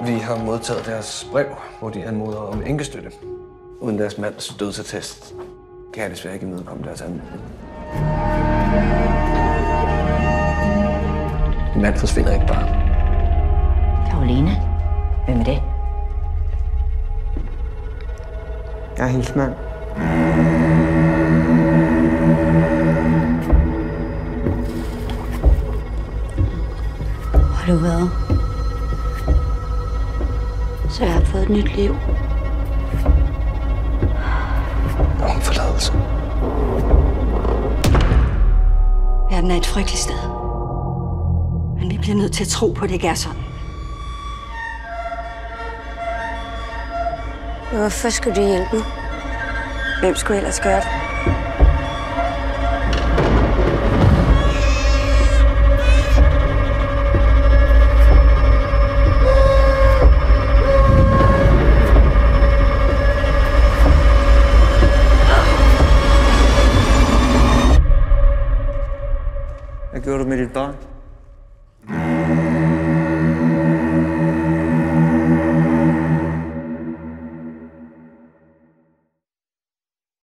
Vi har modtaget deres brev, hvor de anmoder om enkestøtte. Uden deres mands dødsattest kan jeg desværre ikke imødekomme deres anmodning. Min mand forsvinder ikke bare. Karoline? Hvem er det? Jeg er hendes mand. Har du været? Så jeg har fået et nyt liv. Om forladelse. Verden er et frygteligt sted. Men vi bliver nødt til at tro på, at det ikke er sådan. Hvorfor skulle du hjælpe mig? Hvem skulle ellers gøre det? Hvad gjorde du med dit barn?